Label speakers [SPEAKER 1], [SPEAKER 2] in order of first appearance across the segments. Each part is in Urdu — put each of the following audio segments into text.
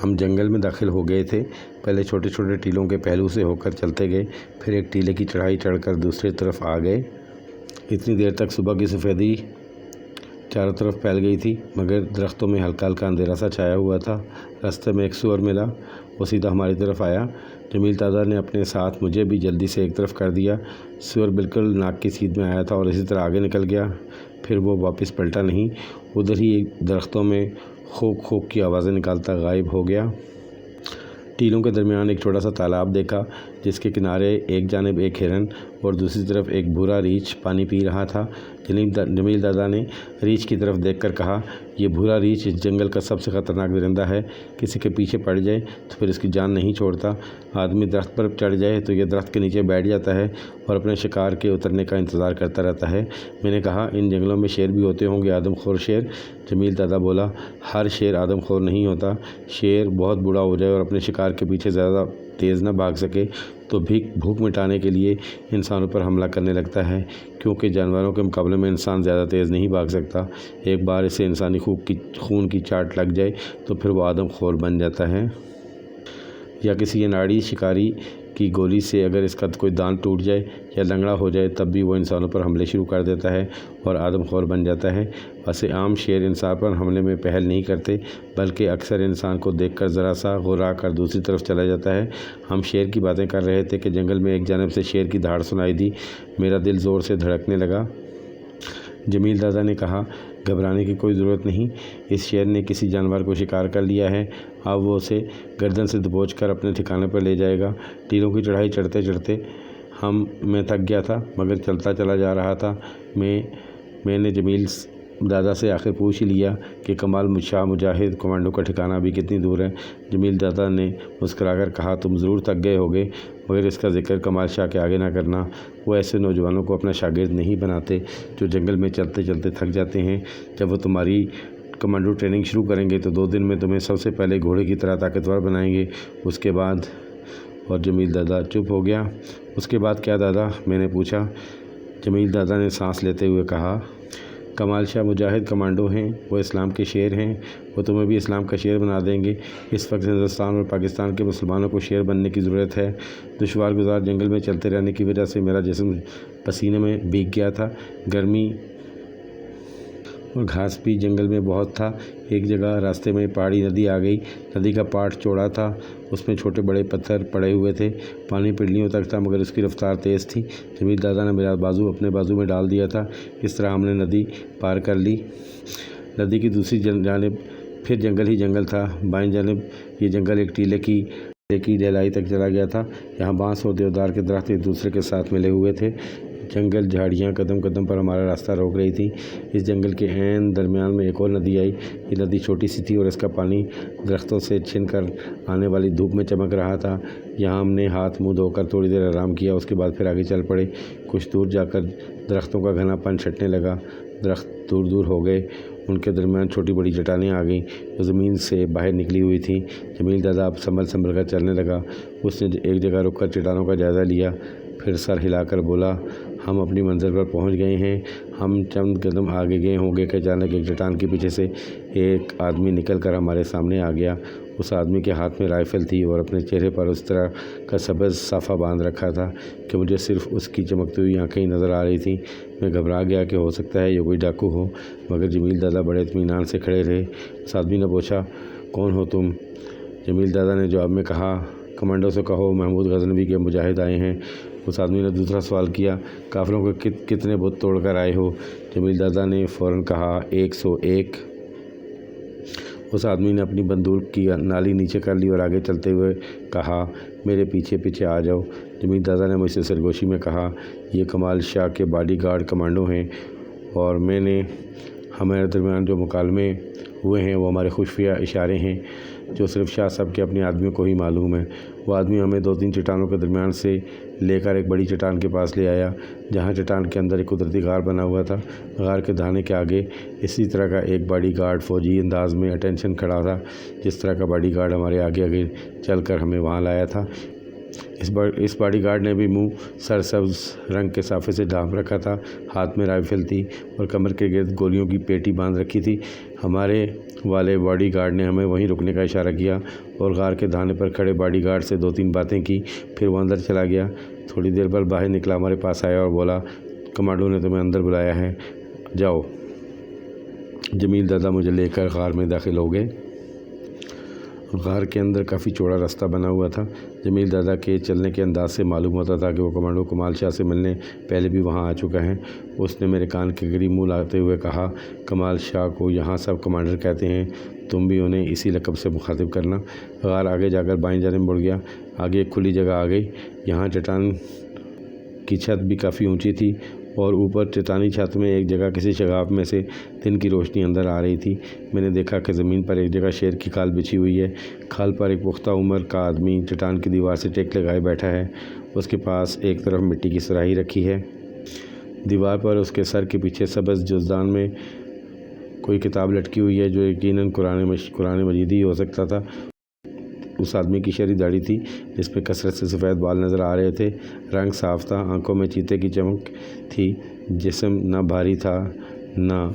[SPEAKER 1] ہم جنگل میں داخل ہو گئے تھے۔ پہلے چھوٹے چھوٹے ٹیلوں کے پہلو سے ہو کر چلتے گئے، پھر ایک ٹیلے کی چڑھائی چڑھ کر دوسری طرف آ گئے۔ اتنی دیر تک صبح کی سفیدی چاروں طرف پھیل گئی تھی، مگر درختوں میں ہلکا ہلکا اندھیرا سا چھایا ہوا تھا۔ راستے میں ایک سور ملا، وہ سیدھا ہماری طرف آیا۔ جمیل دادا نے اپنے ساتھ مجھے بھی جلدی سے ایک طرف کر دیا۔ سور بالکل ناک کی سیدھ میں آیا تھا اور اسی طرح آگے نکل گیا۔ پھر وہ واپس پلٹا نہیں، ادھر ہی درختوں میں خوک خوک کی آوازیں نکالتا غائب ہو گیا۔ ٹیلوں کے درمیان ایک چھوٹا سا تالاب دیکھا، جس کے کنارے ایک جانب ایک ہرن اور دوسری طرف ایک بھورا ریچھ پانی پی رہا تھا۔ جمیل دادا نے ریچھ کی طرف دیکھ کر کہا، یہ بھورا ریچھ اس جنگل کا سب سے خطرناک درندہ ہے۔ کسی کے پیچھے پڑ جائے تو پھر اس کی جان نہیں چھوڑتا۔ آدمی درخت پر چڑھ جائے تو یہ درخت کے نیچے بیٹھ جاتا ہے اور اپنے شکار کے اترنے کا انتظار کرتا رہتا ہے۔ میں نے کہا، ان جنگلوں میں شیر بھی ہوتے ہوں گے، آدم خور شیر؟ جمیل دادا بولا، ہر شیر آدم خور نہیں ہوتا۔ شیر بہت بوڑھا ہو جائے اور اپنے شکار کے پیچھے زیادہ تیز نہ بھاگ سکے تو بھوک مٹانے کے لیے انسانوں پر حملہ کرنے لگتا ہے، کیونکہ جانوروں کے مقابلے میں انسان زیادہ تیز نہیں بھاگ سکتا۔ ایک بار اسے انسانی خون کی چاٹ لگ جائے تو پھر وہ آدم خور بن جاتا ہے۔ یا کسی اناڑی شکاری کی گولی سے اگر اس کا کوئی دانت ٹوٹ جائے یا لنگڑا ہو جائے تب بھی وہ انسانوں پر حملے شروع کر دیتا ہے اور آدم خور بن جاتا ہے۔ ویسے عام شیر انسان پر حملے میں پہل نہیں کرتے، بلکہ اکثر انسان کو دیکھ کر ذرا سا غرا کر دوسری طرف چلا جاتا ہے۔ ہم شیر کی باتیں کر رہے تھے کہ جنگل میں ایک جانب سے شیر کی دہاڑ سنائی دی۔ میرا دل زور سے دھڑکنے لگا۔ جمیل دادا نے کہا، گھبرانے کی کوئی ضرورت نہیں، اس شیر نے کسی جانور کو شکار کر لیا ہے، اب وہ اسے گردن سے دبوچ کر اپنے ٹھکانے پر لے جائے گا۔ ٹیلوں کی چڑھائی چڑھتے چڑھتے میں تھک گیا تھا، مگر چلتا چلا جا رہا تھا۔ میں نے جمیل دادا سے آخر پوچھ ہی لیا کہ کمال شاہ مجاہد کمانڈو کا ٹھکانہ ابھی کتنی دور ہے؟ جمیل دادا نے مسکرا کر کہا، تم ضرور تھک گئے ہوگے، مگر اس کا ذکر کمال شاہ کے آگے نہ کرنا۔ وہ ایسے نوجوانوں کو اپنا شاگرد نہیں بناتے جو جنگل میں چلتے چلتے تھک جاتے ہیں۔ جب وہ تمہاری کمانڈو ٹریننگ شروع کریں گے تو 2 دن میں تمہیں سب سے پہلے گھوڑے کی طرح طاقتور بنائیں گے، اس کے بعد… اور جمیل دادا چپ ہو گیا۔ اس کے بعد کیا دادا؟ میں نے پوچھا۔ جمیل دادا نے سانس لیتے ہوئے کہا، کمال شاہ مجاہد کمانڈو ہیں، وہ اسلام کے شیر ہیں، وہ تمہیں بھی اسلام کا شیر بنا دیں گے۔ اس وقت ہندوستان اور پاکستان کے مسلمانوں کو شیر بننے کی ضرورت ہے۔ دشوار گزار جنگل میں چلتے رہنے کی وجہ سے میرا جسم پسینے میں بھیگ گیا تھا۔ گرمی اور گھاس بھی جنگل میں بہت تھا۔ ایک جگہ راستے میں پہاڑی ندی آ گئی۔ ندی کا پاٹ چوڑا تھا، اس میں چھوٹے بڑے پتھر پڑے ہوئے تھے۔ پانی پنڈلیوں تک تھا، مگر اس کی رفتار تیز تھی۔ جمیل دادا نے میرا بازو اپنے بازو میں ڈال دیا تھا۔ اس طرح ہم نے ندی پار کر لی۔ ندی کی دوسری جانب پھر جنگل ہی جنگل تھا۔ بائیں جانب یہ جنگل ایک ٹیلے کی ڈھلائی تک چلا گیا تھا۔ یہاں بانس اور دیودار کے درخت ایک دوسرے کے ساتھ ملے ہوئے تھے۔ جنگل جھاڑیاں قدم قدم پر ہمارا راستہ روک رہی تھیں۔ اس جنگل کے عین درمیان میں ایک اور ندی آئی۔ یہ ندی چھوٹی سی تھی اور اس کا پانی درختوں سے چھن کر آنے والی دھوپ میں چمک رہا تھا۔ یہاں ہم نے ہاتھ منہ دھو کر تھوڑی دیر آرام کیا، اس کے بعد پھر آگے چل پڑے۔ کچھ دور جا کر درختوں کا گھنا پن چھٹنے لگا۔ درخت دور دور ہو گئے، ان کے درمیان چھوٹی بڑی چٹانیں آ گئیں جو زمین سے باہر نکلی ہوئی تھیں۔ جمیل دادا اب سنبھل کر چلنے لگا۔ اس نے ایک جگہ رک کر چٹانوں کا جائزہ لیا، پھر سر ہلا کر بولا، ہم اپنی منزل پر پہنچ گئے ہیں۔ ہم چند قدم آگے گئے ہوں گے کہ اچانک ایک چٹان کے پیچھے سے ایک آدمی نکل کر ہمارے سامنے آ گیا۔ اس آدمی کے ہاتھ میں رائفل تھی اور اپنے چہرے پر اس طرح کا سبز صافہ باندھ رکھا تھا کہ مجھے صرف اس کی چمکتی ہوئی آنکھیں ہی نظر آ رہی تھیں۔ میں گھبرا گیا کہ ہو سکتا ہے یہ کوئی ڈاکو ہو، مگر جمیل دادا بڑے اطمینان سے کھڑے رہے۔ اس آدمی نے پوچھا، کون ہو تم؟ جمیل دادا نے جواب میں کہا، کمانڈو سے کہو محمود غزنوی کے مجاہد آئے ہیں۔ اس آدمی نے دوسرا سوال کیا، کافروں کے کتنے بت توڑ کر آئے ہو؟ جمیل دادا نے فوراً کہا، 101۔ اس آدمی نے اپنی بندوق کی نالی نیچے کر لی اور آگے چلتے ہوئے کہا، میرے پیچھے پیچھے آ جاؤ۔ جمیل دادا نے مجھ سے سرگوشی میں کہا، یہ کمال شاہ کے باڈی گارڈ کمانڈو ہیں اور ہمارے درمیان جو مکالمے ہوئے ہیں وہ ہمارے خفیہ اشارے ہیں جو صرف شاہ صاحب کے اپنے آدمیوں کو ہی معلوم ہے۔ وہ آدمی ہمیں 2-3 چٹانوں کے درمیان سے لے کر ایک بڑی چٹان کے پاس لے آیا، جہاں چٹان کے اندر ایک قدرتی غار بنا ہوا تھا۔ غار کے دہانے کے آگے اسی طرح کا ایک باڈی گارڈ فوجی انداز میں اٹینشن کھڑا تھا، جس طرح کا باڈی گارڈ ہمارے آگے آگے چل کر ہمیں وہاں لایا تھا۔ اس باڈی گارڈ نے بھی منہ سرسبز رنگ کے صافے سے ڈھانپ رکھا تھا، ہاتھ میں رائفل تھی اور کمر کے گرد گولیوں کی پیٹی باندھ رکھی تھی۔ ہمارے والے باڈی گارڈ نے ہمیں وہیں رکنے کا اشارہ کیا اور غار کے دھانے پر کھڑے باڈی گارڈ سے 2-3 باتیں کی، پھر وہ اندر چلا گیا۔ تھوڑی دیر بعد باہر نکلا، ہمارے پاس آیا اور بولا، کمانڈو نے تمہیں اندر بلایا ہے، جاؤ۔ جمیل دادا مجھے لے کر غار میں داخل ہو گئے۔ غار کے اندر کافی چوڑا راستہ بنا ہوا تھا۔ جمیل دادا کے چلنے کے انداز سے معلوم ہوتا تھا کہ وہ کمانڈو کمال شاہ سے ملنے پہلے بھی وہاں آ چکا ہے۔ اس نے میرے کان کے قریب منہ لاتے ہوئے کہا، کمال شاہ کو یہاں سب کمانڈر کہتے ہیں، تم بھی انہیں اسی لقب سے مخاطب کرنا۔ غار آگے جا کر بائیں جانب مڑ گیا، آگے ایک کھلی جگہ آ گئی۔ یہاں چٹان کی چھت بھی کافی اونچی تھی اور اوپر چٹانی چھت میں ایک جگہ کسی شگاف میں سے دن کی روشنی اندر آ رہی تھی۔ میں نے دیکھا کہ زمین پر ایک جگہ شیر کی کھال بچھی ہوئی ہے۔ کھال پر ایک پختہ عمر کا آدمی چٹان کی دیوار سے ٹیک لگائے بیٹھا ہے۔ اس کے پاس ایک طرف مٹی کی صراحی رکھی ہے۔ دیوار پر اس کے سر کے پیچھے سبز جزدان میں کوئی کتاب لٹکی ہوئی ہے جو یقیناً قرآن مجید ہی ہو سکتا تھا۔ اس آدمی کی شہری داڑھی تھی جس پہ کثرت سے سفید بال نظر آ رہے تھے۔ رنگ صاف تھا، آنکھوں میں چیتے کی چمک تھی۔ جسم نہ بھاری تھا نہ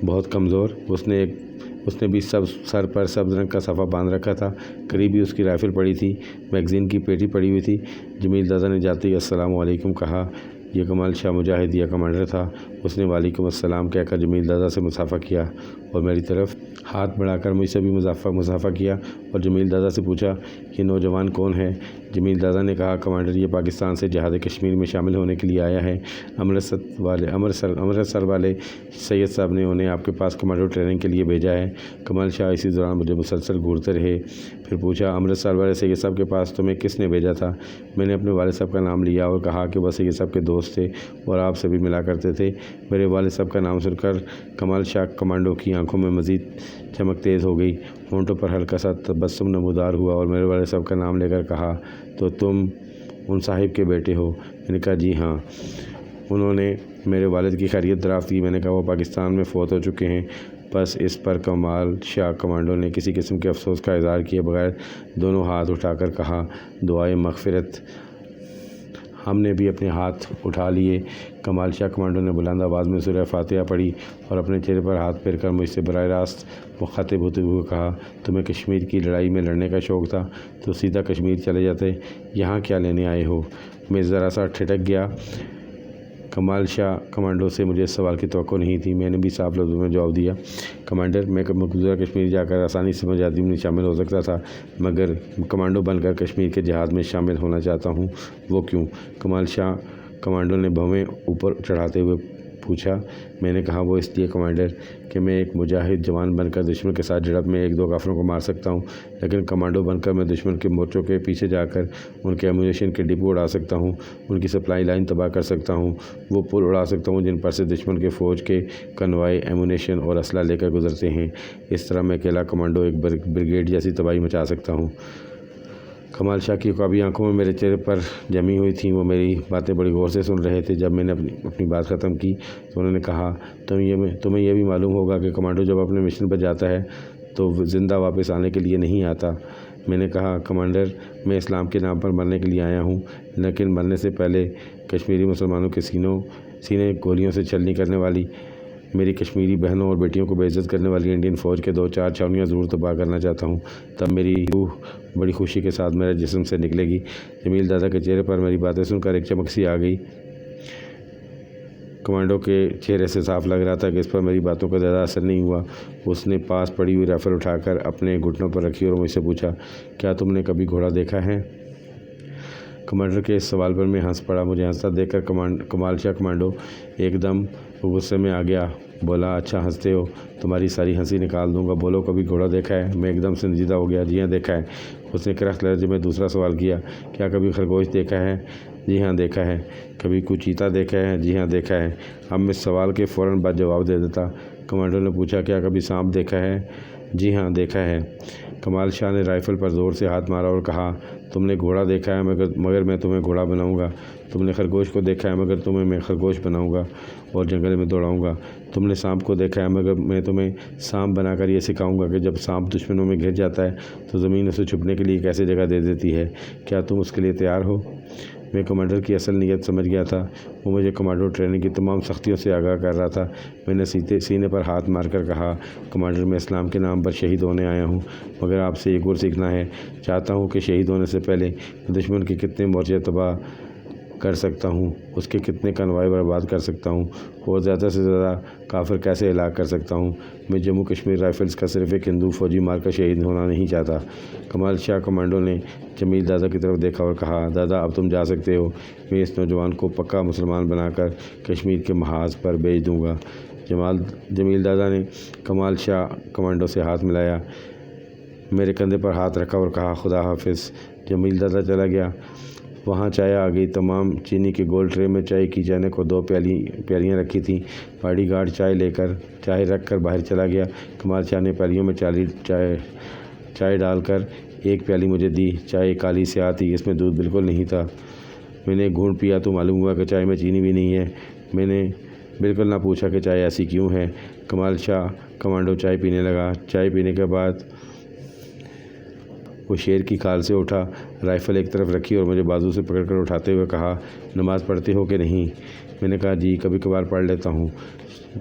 [SPEAKER 1] بہت کمزور۔ اس نے بھی سر پر سبز رنگ کا صفحہ باندھ رکھا تھا۔ قریب ہی اس کی رائفل پڑی تھی، میگزین کی پیٹی پڑی ہوئی تھی۔ جمیل دادا نے جاتے ہی السلام علیکم کہا۔ یہ کمال شاہ مجاہد یا کمانڈر تھا۔ اس نے وعلیکم السلام کہہ کر جمیل دادا سے مصافحہ کیا اور میری طرف ہاتھ بڑھا کر مجھ سے بھی مصافحہ کیا اور جمیل دادا سے پوچھا، یہ نوجوان کون ہے؟ جمیل دادا نے کہا، کمانڈر یہ پاکستان سے جہاد کشمیر میں شامل ہونے کے لیے آیا ہے۔ امرتسر والے سید صاحب نے انہیں آپ کے پاس کمانڈو ٹریننگ کے لیے بھیجا ہے۔ کمال شاہ اسی دوران مجھے مسلسل گھورتے رہے۔ پھر پوچھا، امرتسر والے سید صاحب کے پاس تمہیں کس نے بھیجا تھا؟ میں نے اپنے والد صاحب کا نام لیا اور کہا کہ وہ سید صاحب کے دوست تھے اور آپ سے بھی ملا کرتے تھے۔ میرے والد صاحب کا نام سن کر کمال شاہ کمانڈو کی آنکھوں میں مزید چمک تیز ہو گئی، ہونٹوں پر ہلکا سا تبسم نمودار ہوا اور میرے والد صاحب کا نام لے کر کہا، تو تم ان صاحب کے بیٹے ہو؟ میں نے کہا، جی ہاں۔ انہوں نے میرے والد کی خیریت دریافت کی۔ میں نے کہا، وہ پاکستان میں فوت ہو چکے ہیں۔ بس اس پر کمال شاہ کمانڈو نے کسی قسم کے افسوس کا اظہار کیے بغیر دونوں ہاتھ اٹھا کر کہا، دعائے مغفرت۔ ہم نے بھی اپنے ہاتھ اٹھا لیے۔ کمال شاہ کمانڈو نے بلند آواز میں سورہ فاتحہ پڑھی اور اپنے چہرے پر ہاتھ پھیر کر مجھ سے براہ راست مخاطب ہوتے ہوئے کہا، تمہیں کشمیر کی لڑائی میں لڑنے کا شوق تھا تو سیدھا کشمیر چلے جاتے، یہاں کیا لینے آئے ہو؟ میں ذرا سا ٹھٹک گیا۔ کمال شاہ کمانڈو سے مجھے اس سوال کی توقع نہیں تھی۔ میں نے بھی صاف لفظوں میں جواب دیا، کمانڈر میں مقبوضہ کشمیر جا کر آسانی سے مجاہدین میں شامل ہو سکتا تھا، مگر کمانڈو بن کر کشمیر کے جہاد میں شامل ہونا چاہتا ہوں۔ وہ کیوں؟ کمال شاہ کمانڈو نے بھویں اوپر چڑھاتے ہوئے پوچھا۔ میں نے کہا، وہ اس لیے کمانڈر کہ میں ایک مجاہد جوان بن کر دشمن کے ساتھ جھڑپ میں 1-2 کافروں کو مار سکتا ہوں، لیکن کمانڈو بن کر میں دشمن کے مورچوں کے پیچھے جا کر ان کے ایمونیشن کے ڈپو اڑا سکتا ہوں، ان کی سپلائی لائن تباہ کر سکتا ہوں، وہ پل اڑا سکتا ہوں جن پر سے دشمن کے فوج کے کنوائے ایمونیشن اور اسلحہ لے کر گزرتے ہیں۔ اس طرح میں اکیلا کمانڈو ایک بریگیڈ جیسی تباہی مچا سکتا ہوں۔ کمال شاہ کی عقابی آنکھوں میں میرے چہرے پر جمی ہوئی تھیں۔ وہ میری باتیں بڑی غور سے سن رہے تھے۔ جب میں نے اپنی بات ختم کی تو انہوں نے کہا، تمہیں یہ بھی معلوم ہوگا کہ کمانڈو جب اپنے مشن پر جاتا ہے تو زندہ واپس آنے کے لیے نہیں آتا۔ میں نے کہا، کمانڈر میں اسلام کے نام پر مرنے کے لیے آیا ہوں، لیکن مرنے سے پہلے کشمیری مسلمانوں کے سینے گولیوں سے چھلنی کرنے والی، میری کشمیری بہنوں اور بیٹیوں کو بے عزت کرنے والی انڈین فوج کے 2-4 چھاؤنیاں ضرور تباہ کرنا چاہتا ہوں۔ تب میری روح بڑی خوشی کے ساتھ میرے جسم سے نکلے گی۔ جمیل دادا کے چہرے پر میری باتیں سن کر ایک چمک سی آ گئی۔ کمانڈو کے چہرے سے صاف لگ رہا تھا کہ اس پر میری باتوں کا زیادہ اثر نہیں ہوا۔ اس نے پاس پڑی ہوئی رائفل اٹھا کر اپنے گھٹنوں پر رکھی اور مجھ سے پوچھا، کیا تم نے کبھی گھوڑا دیکھا ہے؟ کمانڈر کے اس سوال پر میں ہنس پڑا۔ مجھے ہنستا دیکھ کر کمال شاہ کمانڈو ایک دم غصے میں آ گیا۔ بولا، اچھا ہنستے ہو، تمہاری ساری ہنسی نکال دوں گا، بولو کبھی گھوڑا دیکھا ہے؟ میں ایک دم سنجیدہ ہو گیا۔ جی ہاں دیکھا ہے۔ اس نے کرخت لہجے میں دوسرا سوال کیا، کیا کبھی خرگوش دیکھا ہے؟ جی ہاں دیکھا ہے۔ کبھی کوئی چیتا دیکھا ہے؟ جی ہاں دیکھا ہے۔ اب میں سوال کے فوراً بعد جواب دے دیتا۔ کمانڈر نے پوچھا، کیا کبھی سانپ دیکھا ہے؟ جی ہاں دیکھا ہے۔ کمال شاہ نے رائفل پر زور سے ہاتھ مارا اور کہا، تم نے گھوڑا دیکھا ہے مگر میں تمہیں گھوڑا بناؤں گا۔ تم نے خرگوش کو دیکھا ہے مگر تمہیں میں خرگوش بناؤں گا اور جنگل میں دوڑاؤں گا۔ تم نے سانپ کو دیکھا ہے مگر میں تمہیں سانپ بنا کر یہ سکھاؤں گا کہ جب سانپ دشمنوں میں گھر جاتا ہے تو زمین اسے چھپنے کے لیے کیسے جگہ دے دیتی ہے۔ کیا تم اس کے لیے تیار ہو؟ میں کمانڈر کی اصل نیت سمجھ گیا تھا۔ وہ مجھے کمانڈو ٹریننگ کی تمام سختیوں سے آگاہ کر رہا تھا۔ میں نے سینے پر ہاتھ مار کر کہا، کمانڈر، میں اسلام کے نام پر شہید ہونے آیا ہوں، مگر آپ سے ایک اور سیکھنا ہے۔ چاہتا ہوں کہ شہید ہونے سے پہلے دشمن کے کتنے مورچے تباہ کر سکتا ہوں، اس کے کتنے کنوائے برباد کر سکتا ہوں، اور زیادہ سے زیادہ کافر کیسے ہلاک کر سکتا ہوں۔ میں جموں کشمیر رائفلز کا صرف ایک ہندو فوجی مار کر شہید ہونا نہیں چاہتا۔ کمال شاہ کمانڈو نے جمیل دادا کی طرف دیکھا اور کہا، دادا اب تم جا سکتے ہو، میں اس نوجوان کو پکا مسلمان بنا کر کشمیر کے محاذ پر بھیج دوں گا۔ جمیل دادا نے کمال شاہ کمانڈو سے ہاتھ ملایا، میرے کندھے پر ہاتھ رکھا اور کہا، خدا حافظ۔ جمیل دادا چلا گیا۔ وہاں چائے آ گئی۔ تمام چینی کے گول ٹرے میں چائے کی جانے کو 2 پیالیاں رکھی تھیں۔ باڈی گارڈ چائے رکھ کر باہر چلا گیا۔ کمال شاہ نے پیالیوں میں چائے ڈال کر ایک پیالی مجھے دی۔ چائے کالی سیاہ تھی، اس میں دودھ بالکل نہیں تھا۔ میں نے گھونٹ پیا تو معلوم ہوا کہ چائے میں چینی بھی نہیں ہے۔ میں نے بالکل نہ پوچھا کہ چائے ایسی کیوں ہے۔ کمال شاہ کمانڈو چائے پینے لگا۔ چائے پینے کے بعد وہ شیر کی کھال سے اٹھا، رائفل ایک طرف رکھی اور مجھے بازو سے پکڑ کر اٹھاتے ہوئے کہا، نماز پڑھتے ہو کہ نہیں؟ میں نے کہا، جی کبھی کبھار پڑھ لیتا ہوں۔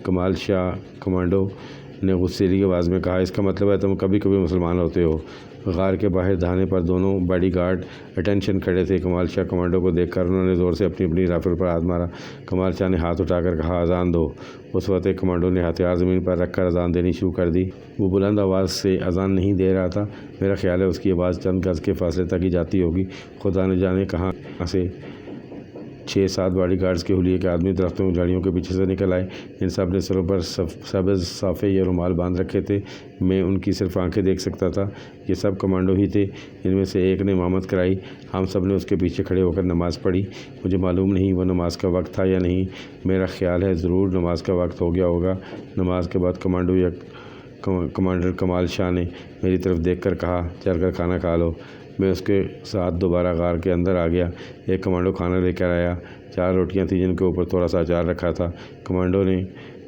[SPEAKER 1] کمال شاہ کمانڈو نے غصیلی آواز میں کہا، اس کا مطلب ہے تم کبھی کبھی مسلمان ہوتے ہو۔ غار کے باہر دھانے پر دونوں باڈی گارڈ اٹینشن کھڑے تھے۔ کمال شاہ کمانڈو کو دیکھ کر انہوں نے زور سے اپنی رائفل پر ہاتھ مارا۔ کمال شاہ نے ہاتھ اٹھا کر کہا، اذان دو۔ اس وقت ایک کمانڈو نے ہتھیار زمین پر رکھ کر اذان دینی شروع کر دی۔ وہ بلند آواز سے اذان نہیں دے رہا تھا، میرا خیال ہے اس کی آواز چند گز کے فاصلے تک ہی جاتی ہوگی۔ خدا نے جانے کہاں سے 6-7 باڈی گارڈز کے حلیے کے آدمی درختوں کی جھاڑیوں کے پیچھے سے نکل آئے۔ ان سب نے سروں پر سبز صافے یا رومال باندھ رکھے تھے۔ میں ان کی صرف آنکھیں دیکھ سکتا تھا۔ یہ سب کمانڈو ہی تھے۔ ان میں سے ایک نے امامت کرائی۔ ہم سب نے اس کے پیچھے کھڑے ہو کر نماز پڑھی۔ مجھے معلوم نہیں وہ نماز کا وقت تھا یا نہیں، میرا خیال ہے ضرور نماز کا وقت ہو گیا ہوگا۔ نماز کے بعد کمانڈر کمال شاہ نے میری طرف دیکھ کر کہا، چل کر کھانا کھا لو۔ میں اس کے ساتھ دوبارہ غار کے اندر آ گیا۔ ایک کمانڈو کھانا لے کر آیا۔ 4 روٹیاں تھیں جن کے اوپر تھوڑا سا اچار رکھا تھا۔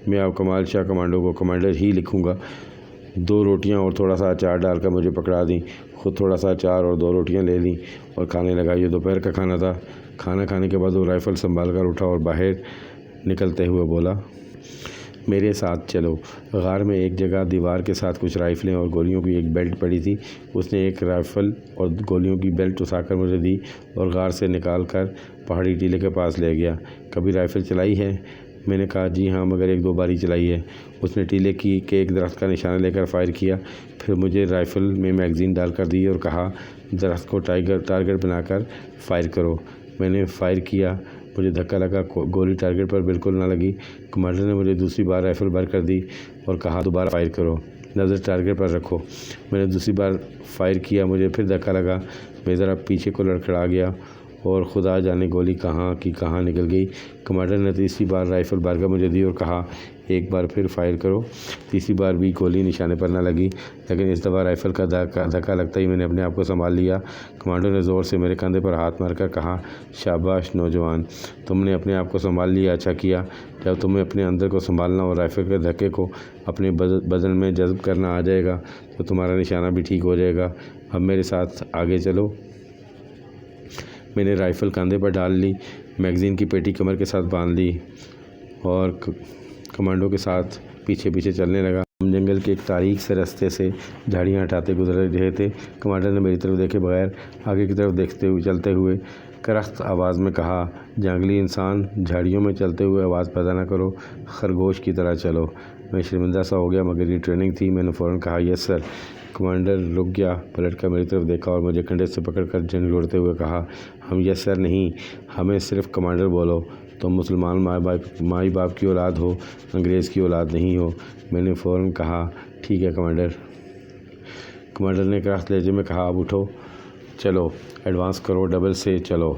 [SPEAKER 1] میں اب کمال شاہ کمانڈو کو کمانڈر ہی لکھوں گا۔ 2 روٹیاں اور تھوڑا سا اچار ڈال کر مجھے پکڑا دیں۔ خود تھوڑا سا اچار اور 2 روٹیاں لے لیں اور کھانے لگا۔ یہ دوپہر کا کھانا تھا۔ کھانا کھانے کے بعد وہ رائفل سنبھال کر اٹھا اور باہر نکلتے ہوئے بولا، میرے ساتھ چلو۔ غار میں ایک جگہ دیوار کے ساتھ کچھ رائفلیں اور گولیوں کی ایک بیلٹ پڑی تھی۔ اس نے ایک رائفل اور گولیوں کی بیلٹ اٹھا کر مجھے دی اور غار سے نکال کر پہاڑی ٹیلے کے پاس لے گیا۔ کبھی رائفل چلائی ہے؟ میں نے کہا، جی ہاں، مگر 1-2 بار ہی چلائی ہے۔ اس نے ٹیلے کے ایک درخت کا نشانہ لے کر فائر کیا، پھر مجھے رائفل میں میگزین ڈال کر دی اور کہا، درخت کو ٹارگٹ بنا کر فائر کرو۔ میں نے فائر کیا، مجھے دھکا لگا، گولی ٹارگٹ پر بالکل نہ لگی۔ کمانڈر نے مجھے دوسری بار رائفل بھر کر دی اور کہا، دوبارہ فائر کرو، نظر ٹارگٹ پر رکھو۔ میں نے دوسری بار فائر کیا، مجھے پھر دھکا لگا، میں ذرا پیچھے کو لڑکھڑا گیا اور خدا جانے گولی کہاں کی کہاں نکل گئی۔ کمانڈر نے تیسری بار رائفل بھر کر مجھے دی اور کہا، ایک بار پھر فائر کرو۔ تیسری بار بھی گولی نشانے پر نہ لگی، لیکن اس دفعہ رائفل کا دھکا لگتا ہی میں نے اپنے آپ کو سنبھال لیا۔ کمانڈر نے زور سے میرے کندھے پر ہاتھ مار کر کہا، شاباش نوجوان، تم نے اپنے آپ کو سنبھال لیا، اچھا کیا۔ جب تمہیں اپنے اندر کو سنبھالنا اور رائفل کے دھکے کو اپنے بدن میں جذب کرنا آ جائے گا تو تمہارا نشانہ بھی ٹھیک ہو جائے گا۔ اب میرے ساتھ آگے چلو۔ میں نے رائفل کاندھے پر ڈال لی، میگزین کی پیٹی کمر کے ساتھ باندھ لی اور کمانڈو کے ساتھ پیچھے چلنے لگا۔ ہم جنگل کے ایک تاریک سے رستے سے جھاڑیاں ہٹاتے گزر رہے تھے۔ کمانڈر نے میری طرف دیکھے بغیر آگے کی طرف چلتے ہوئے کرخت آواز میں کہا، جنگلی انسان، جھاڑیوں میں چلتے ہوئے آواز پیدا نہ کرو، خرگوش کی طرح چلو۔ میں شرمندہ سا ہو گیا، مگر یہ ٹریننگ تھی۔ میں نے فوراً کہا، یس سر۔ کمانڈر رک گیا، پلٹ کر میری طرف دیکھا اور مجھے کنڈے سے پکڑ کر جھنجھوڑتے ہوئے کہا، ہم یس سر نہیں، ہمیں صرف کمانڈر بولو۔ تم مسلمان مائی باپ کی اولاد ہو، انگریز کی اولاد نہیں ہو۔ میں نے فوراً کہا، ٹھیک ہے کمانڈر۔ کمانڈر نے کرخت لہجے میں کہا، اب اٹھو، چلو، ایڈوانس کرو، ڈبل سے چلو۔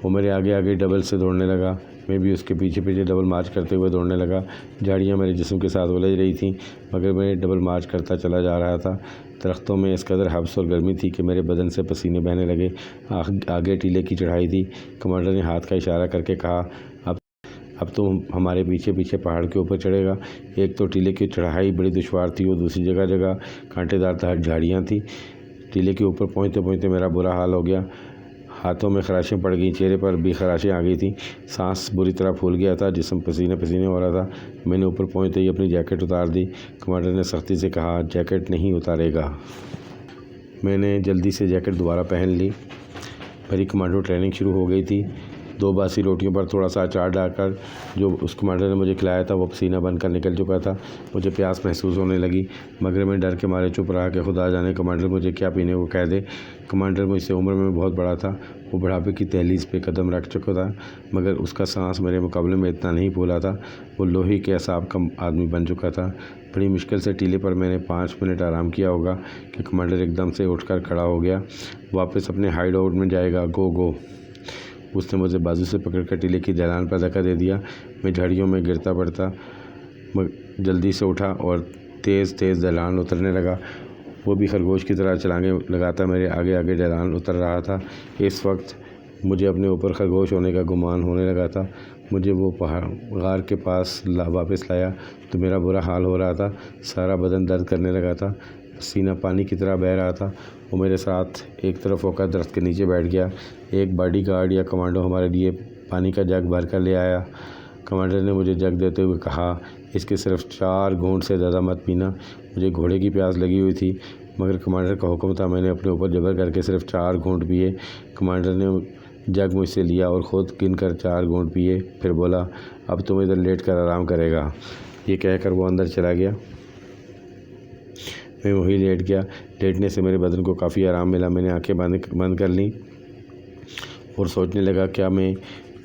[SPEAKER 1] وہ میرے آگے آگے ڈبل سے دوڑنے لگا، میں بھی اس کے پیچھے ڈبل مارچ کرتے ہوئے دوڑنے لگا۔ جھاڑیاں میرے جسم کے ساتھ الجھ رہی تھیں، مگر میں ڈبل مارچ کرتا چلا جا رہا تھا۔ درختوں میں اس قدر حبس اور گرمی تھی کہ میرے بدن سے پسینے بہنے لگے۔ آگے ٹیلے کی چڑھائی تھی۔ کمانڈر نے ہاتھ کا اشارہ کر کے کہا، اب تو ہمارے پیچھے پہاڑ کے اوپر چڑھے گا۔ ایک تو ٹیلے کی چڑھائی بڑی دشوار تھی اور دوسری جگہ کانٹے دار جھاڑیاں تھیں۔ ٹیلے کے اوپر پہنچتے میرا برا حال ہو گیا۔ ہاتھوں میں خراشیں پڑ گئیں، چہرے پر بھی خراشیں آ گئی تھیں، سانس بری طرح پھول گیا تھا، جسم پسینہ پسینے ہو رہا تھا۔ میں نے اوپر پہنچتے ہی اپنی جیکٹ اتار دی۔ کمانڈر نے سختی سے کہا، جیکٹ نہیں اتارے گا۔ میں نے جلدی سے جیکٹ دوبارہ پہن لی۔ میری کمانڈو ٹریننگ شروع ہو گئی تھی۔ 2 باسی روٹیوں پر تھوڑا سا اچار ڈال کر جو اس کمانڈر نے مجھے کھلایا تھا وہ پسینہ بن کر نکل چکا تھا۔ مجھے پیاس محسوس ہونے لگی، مگر میں ڈر کے مارے چپ رہا کہ خدا جانے کمانڈر مجھے کیا پینے کو کہہ دے۔ کمانڈر مجھ سے عمر میں بہت بڑا تھا، وہ بڑھاپے کی دہلیز پہ قدم رکھ چکا تھا، مگر اس کا سانس میرے مقابلے میں اتنا نہیں پھولا تھا۔ وہ لوہے کے اعصاب کا آدمی بن چکا تھا۔ بڑی مشکل سے ٹیلے پر میں نے 5 منٹ آرام کیا ہوگا کہ کمانڈر ایک دم سے اٹھ کر کھڑا ہو گیا۔ واپس اپنے ہائیڈ آؤٹ میں جائے گا، گو گو۔ اس نے مجھے بازو سے پکڑ کر ٹیلے کی ڈھلان پر دھکا دے دیا۔ میں جھاڑیوں میں گرتا پڑتا جلدی سے اٹھا اور تیز تیز ڈھلان اترنے لگا۔ وہ بھی خرگوش کی طرح چھلانگیں لگاتا میرے آگے آگے ڈھلان اتر رہا تھا۔ اس وقت مجھے اپنے اوپر خرگوش ہونے کا گمان ہونے لگا تھا۔ مجھے وہ غار کے پاس واپس لایا تو میرا برا حال ہو رہا تھا، سارا بدن درد کرنے لگا تھا، پسینہ پانی کی طرح بہہ رہا تھا۔ وہ میرے ساتھ ایک طرف ہو کر درخت کے نیچے بیٹھ گیا۔ ایک باڈی گارڈ یا کمانڈو ہمارے لیے پانی کا جگ بھر کر لے آیا۔ کمانڈر نے مجھے جگ دیتے ہوئے کہا، اس کے صرف 4 گھونٹ سے زیادہ مت پینا۔ مجھے گھوڑے کی پیاس لگی ہوئی تھی، مگر کمانڈر کا حکم تھا، میں نے اپنے اوپر جبر کر کے صرف 4 گھونٹ پیے۔ کمانڈر نے جگ مجھ سے لیا اور خود گن کر 4 گھونٹ پیے، پھر بولا، اب تم ادھر لیٹ کر آرام کرے گا۔ یہ کہہ کر وہ اندر چلا گیا۔ میں وہیں لیٹ گیا۔ لیٹنے سے میرے بدن کو کافی آرام ملا۔ میں نے آنکھیں بند کر لیں اور سوچنے لگا، کیا میں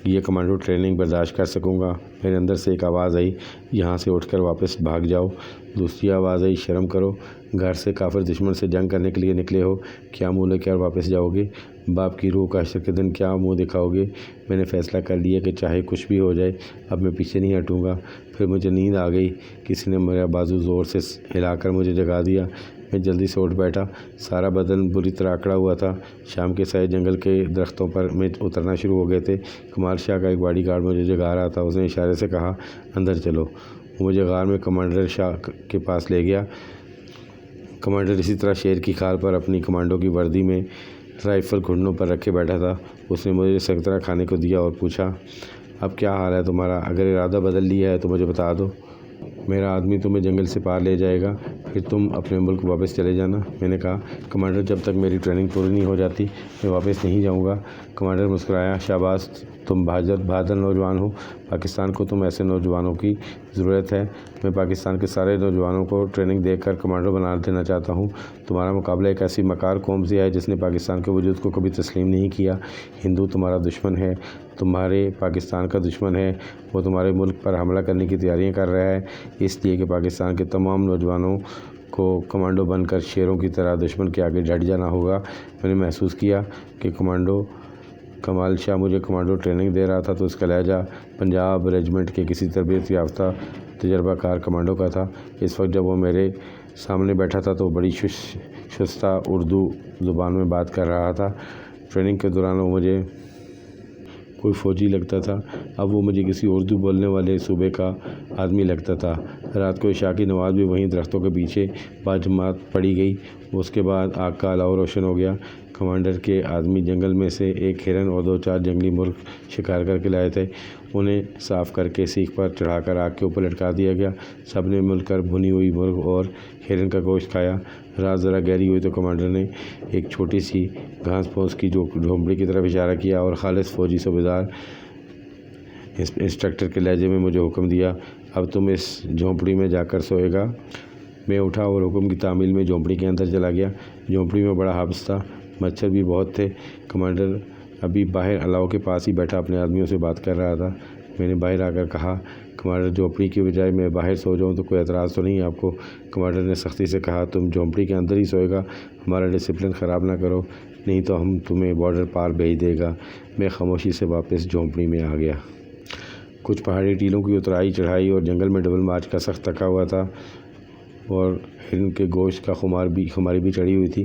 [SPEAKER 1] یہ کمانڈو ٹریننگ برداشت کر سکوں گا؟ میرے اندر سے ایک آواز آئی، یہاں سے اٹھ کر واپس بھاگ جاؤ۔ دوسری آواز آئی، شرم کرو، گھر سے کافر دشمن سے جنگ کرنے کے لیے نکلے ہو، کیا منہ لے کر واپس جاؤ گے؟ باپ کی روح کا حشر کے دن کیا منہ دکھاؤ گے؟ میں نے فیصلہ کر لیا کہ چاہے کچھ بھی ہو جائے اب میں پیچھے نہیں ہٹوں گا۔ پھر مجھے نیند آ گئی، کسی نے میرا بازو زور سے ہلا کر مجھے جگا دیا۔ میں جلدی سے اٹھ بیٹھا، سارا بدن بری طرح اکڑا ہوا تھا۔ شام کے سائے جنگل کے درختوں پر میں اترنا شروع ہو گئے تھے۔ کمال شاہ کا ایک باڈی گارڈ مجھے جگا رہا تھا۔ اس نے اشارے سے کہا، اندر چلو۔ وہ مجھے غار میں کمانڈر شاہ کے پاس لے گیا۔ کمانڈر اسی طرح شیر کی کھال پر اپنی کمانڈو کی وردی میں رائفل گھٹنوں پر رکھے بیٹھا تھا۔ اس نے مجھے سنگترا کھانے کو دیا اور پوچھا، اب کیا حال ہے تمہارا؟ اگر ارادہ بدل لیا ہے تو مجھے بتا دو، میرا آدمی تمہیں جنگل سے پار لے جائے گا، پھر تم اپنے ملک واپس چلے جانا۔ میں نے کہا، کمانڈر جب تک میری ٹریننگ پوری نہیں ہو جاتی میں واپس نہیں جاؤں گا۔ کمانڈر مسکرایا، شاباش، تم بہادر نوجوان ہو، پاکستان کو تم ایسے نوجوانوں کی ضرورت ہے۔ میں پاکستان کے سارے نوجوانوں کو ٹریننگ دے کر کمانڈو بنا دینا چاہتا ہوں۔ تمہارا مقابلہ ایک ایسی مکار قوم سے ہے جس نے پاکستان کے وجود کو کبھی تسلیم نہیں کیا۔ ہندو تمہارا دشمن ہے، تمہارے پاکستان کا دشمن ہے، وہ تمہارے ملک پر حملہ کرنے کی تیاریاں کر رہا ہے، اس لیے کہ پاکستان کے تمام نوجوانوں کو کمانڈو بن کر شیروں کی طرح دشمن کے آگے ڈٹ جانا ہوگا۔ میں نے محسوس کیا کہ کمال شاہ مجھے کمانڈو ٹریننگ دے رہا تھا تو اس کا لہجہ پنجاب ریجمنٹ کے کسی تربیت یافتہ تجربہ کار کمانڈو کا تھا۔ اس وقت جب وہ میرے سامنے بیٹھا تھا تو بڑی شستہ اردو زبان میں بات کر رہا تھا۔ ٹریننگ کے دوران وہ مجھے کوئی فوجی لگتا تھا، اب وہ مجھے کسی اردو بولنے والے صوبے کا آدمی لگتا تھا۔ رات کو عشاء کی نماز بھی وہیں درختوں کے پیچھے باجماعت پڑھی گئی۔ اس کے بعد آگ کا الاؤ روشن ہو گیا۔ کمانڈر کے آدمی جنگل میں سے ایک ہرن اور 2-4 جنگلی مرغ شکار کر کے لائے تھے، انہیں صاف کر کے سیخ پر چڑھا کر آگ کے اوپر لٹکا دیا گیا۔ سب نے مل کر بھنی ہوئی مرغ اور ہرن کا گوشت کھایا۔ رات ذرا گہری ہوئی تو کمانڈر نے ایک چھوٹی سی گھاس پھوس کی جھونپڑی کی طرف اشارہ کیا اور خالص فوجی صوبیدار انسٹرکٹر کے لہجے میں مجھے حکم دیا، اب تم اس جھونپڑی میں جا کر سوئے گا۔ میں اٹھا اور حکم کی تعمیل میں جھونپڑی کے اندر چلا گیا۔ جھونپڑی میں بڑا حبس تھا، مچھر بھی بہت تھے۔ کمانڈر ابھی باہر الاؤ کے پاس ہی بیٹھا اپنے آدمیوں سے بات کر رہا تھا۔ میں نے باہر آ کر کہا، کمانڈر جھونپڑی کی بجائے میں باہر سو جاؤں تو کوئی اعتراض تو نہیں آپ کو؟ کمانڈر نے سختی سے کہا، تم جھونپڑی کے اندر ہی سوئے گا، ہمارا ڈسپلن خراب نہ کرو، نہیں تو ہم تمہیں بارڈر پار بھیج دے گا۔ میں خاموشی سے واپس جھونپڑی میں آ گیا۔ کچھ پہاڑی ٹیلوں کی اترائی چڑھائی اور جنگل میں ڈبل مارچ کا سخت تھکا ہوا تھا اور ہرن کے گوشت کا خماری بھی چڑھی ہوئی تھی۔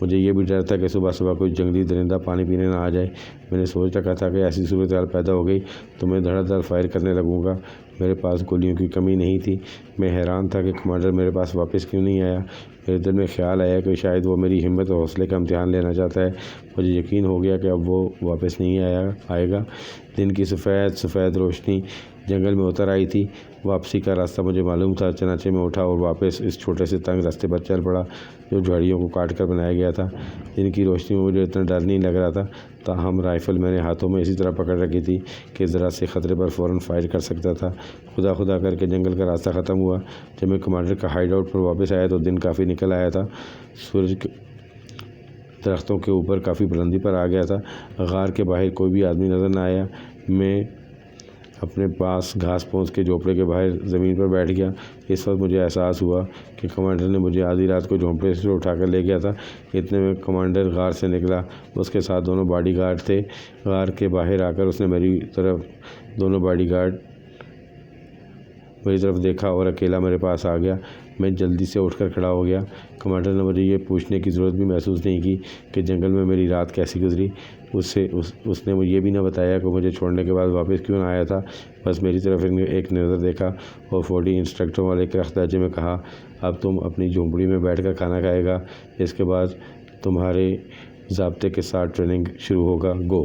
[SPEAKER 1] مجھے یہ بھی ڈر تھا کہ صبح صبح کوئی جنگلی درندہ پانی پینے نہ آ جائے۔ میں نے سوچ رکھا تھا کہ ایسی صورتحال پیدا ہو گئی تو میں دھڑا دھڑ فائر کرنے لگوں گا۔ میرے پاس گولیوں کی کمی نہیں تھی۔ میں حیران تھا کہ کمانڈر میرے پاس واپس کیوں نہیں آیا۔ میرے دل میں خیال آیا کہ شاید وہ میری ہمت اور حوصلے کا امتحان لینا چاہتا ہے۔ مجھے یقین ہو گیا کہ اب وہ واپس نہیں آئے گا۔ دن کی سفید روشنی جنگل میں اتر آئی تھی۔ واپسی کا راستہ مجھے معلوم تھا، چنانچہ میں اٹھا اور واپس اس چھوٹے سے تنگ راستے پر چل پڑا جو جھاڑیوں کو کاٹ کر بنایا گیا تھا۔ دن کی روشنی میں مجھے اتنا ڈر نہیں لگ رہا تھا، تاہم رائفل میں نے ہاتھوں میں اسی طرح پکڑ رکھی تھی کہ ذرا سے خطرے پر فوراً فائر کر سکتا تھا۔ خدا کر کے جنگل کا راستہ ختم ہوا۔ جب میں کمانڈر کا ہائیڈ آؤٹ پر واپس آیا تو دن کافی نکل آیا تھا۔ سورج درختوں کے اوپر کافی بلندی پر آ گیا تھا۔ غار کے باہر کوئی بھی آدمی نظر نہ آیا۔ میں اپنے پاس گھاس پھوس کے جھونپڑے کے باہر زمین پر بیٹھ گیا۔ اس وقت مجھے احساس ہوا کہ کمانڈر نے مجھے آدھی رات کو جھونپڑے سے اٹھا کر لے گیا تھا۔ اتنے میں کمانڈر غار سے نکلا۔ اس کے ساتھ دونوں باڈی گارڈ تھے۔ غار کے باہر آ کر اس نے دونوں باڈی گارڈ میری طرف دیکھا اور اکیلا میرے پاس آ گیا۔ میں جلدی سے اٹھ کر کھڑا ہو گیا۔ کمانڈر نے مجھے یہ پوچھنے کی ضرورت بھی محسوس نہیں کی کہ جنگل میں میری رات کیسی گزری۔ اس نے یہ بھی نہ بتایا کہ مجھے چھوڑنے کے بعد واپس کیوں نہ آیا تھا۔ بس میری طرف ایک نظر دیکھا اور فوجی انسٹرکٹروں والے کرخت لہجے میں کہا، اب تم اپنی جھونپڑی میں بیٹھ کر کھانا کھائے گا، اس کے بعد تمہارے ضابطے کے ساتھ ٹریننگ شروع ہوگا، گو۔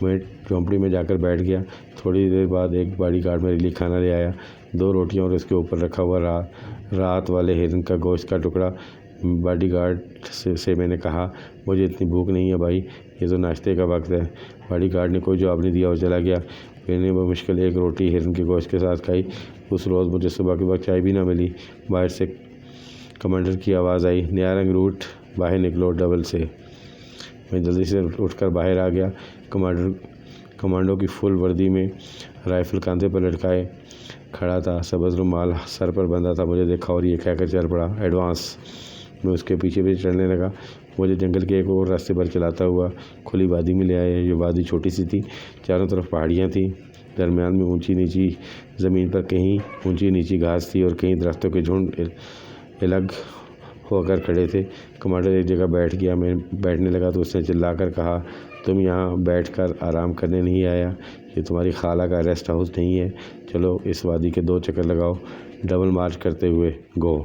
[SPEAKER 1] میں جھونپڑی میں جا کر بیٹھ گیا۔ تھوڑی دیر بعد ایک باڈی گارڈ میرے لیے کھانا لے آیا، 2 روٹیاں اور اس کے اوپر رکھا ہوا رات والے ہرن کا گوشت کا ٹکڑا۔ باڈی گارڈ سے میں نے کہا، مجھے اتنی بھوک نہیں ہے بھائی، یہ تو ناشتے کا وقت ہے۔ باڈی گارڈ نے کوئی جواب نہیں دیا اور چلا گیا۔ میں نے بمشکل 1 روٹی ہرن کے گوشت کے ساتھ کھائی۔ اس روز مجھے صبح کے وقت چائے بھی نہ ملی۔ باہر سے کمانڈر کی آواز آئی، نیا رنگ روٹ، باہر نکلو ڈبل سے۔ میں جلدی سے اٹھ کر باہر آ گیا۔ کمانڈو کی فل وردی میں رائفل کاندھے پر لٹکائے کھڑا تھا، سبز رومال سر پر بندھا تھا۔ مجھے دیکھا اور یہ کہہ کر چل پڑا، ایڈوانس۔ میں اس کے پیچھے چلنے لگا۔ مجھے جنگل کے ایک اور راستے پر چلاتا ہوا کھلی وادی میں لے آیا۔ یہ وادی چھوٹی سی تھی، چاروں طرف پہاڑیاں تھیں، درمیان میں اونچی نیچی زمین پر کہیں اونچی نیچی گھاس تھی اور کہیں درختوں کے جھنڈ الگ ہو کر کھڑے تھے۔ کمانڈر ایک جگہ بیٹھ گیا۔ میں بیٹھنے لگا تو اس نے چلا کر کہا، تم یہاں بیٹھ کر آرام کرنے نہیں آیا، یہ تمہاری خالہ کا ریسٹ ہاؤس نہیں ہے، چلو اس وادی کے 2 چکر لگاؤ، ڈبل مارچ کرتے ہوئے، گو۔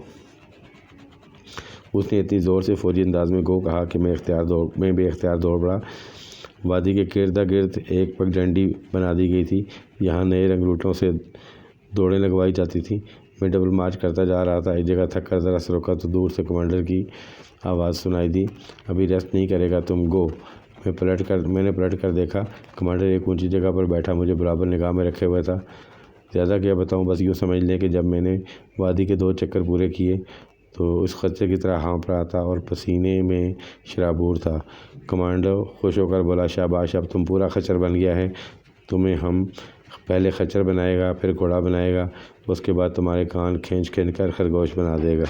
[SPEAKER 1] اس نے اتنی زور سے فوجی انداز میں گو کہا کہ میں بے اختیار دوڑ پڑا۔ وادی کے گرد گرد ایک پگ ڈنڈی بنا دی گئی تھی، یہاں نئے رنگ روٹوں سے دوڑیں لگوائی جاتی تھیں۔ میں ڈبل مارچ کرتا جا رہا تھا۔ ایک جگہ تھک کر ذرا سے رکا تو دور سے کمانڈر کی آواز سنائی دی، ابھی ریسٹ نہیں کرے گا تم، گو۔ میں نے پلٹ کر دیکھا، کمانڈر ایک اونچی جگہ پر بیٹھا مجھے برابر نگاہ میں رکھے ہوئے تھا۔ زیادہ کیا بتاؤں، بس یوں سمجھ لیں کہ جب میں نے وادی کے 2 چکر پورے کیے تو اس خچر کی طرح ہانپ رہا تھا اور پسینے میں شرابور تھا۔ کمانڈو خوش ہو کر بولا، شاباش، اب تم پورا خچر بن گیا ہے، تمہیں ہم پہلے خچر بنائے گا، پھر گھوڑا بنائے گا، اس کے بعد تمہارے کان کھینچ کر خرگوش بنا دے گا۔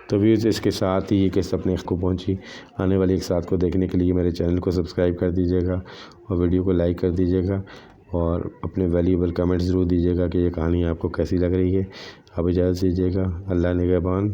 [SPEAKER 1] تو ویوز، اس کے ساتھ ہی یہ قسط اپنے حق کو پہنچی۔ آنے والی ایک ساتھ کو دیکھنے کے لیے میرے چینل کو سبسکرائب کر دیجیے گا اور ویڈیو کو لائک کر دیجیے گا اور اپنے ویلیوبل کمنٹ ضرور دیجیے گا کہ یہ کہانی آپ کو کیسی لگ رہی ہے۔ اب اجازت دیجیے گا، اللہ نگہبان۔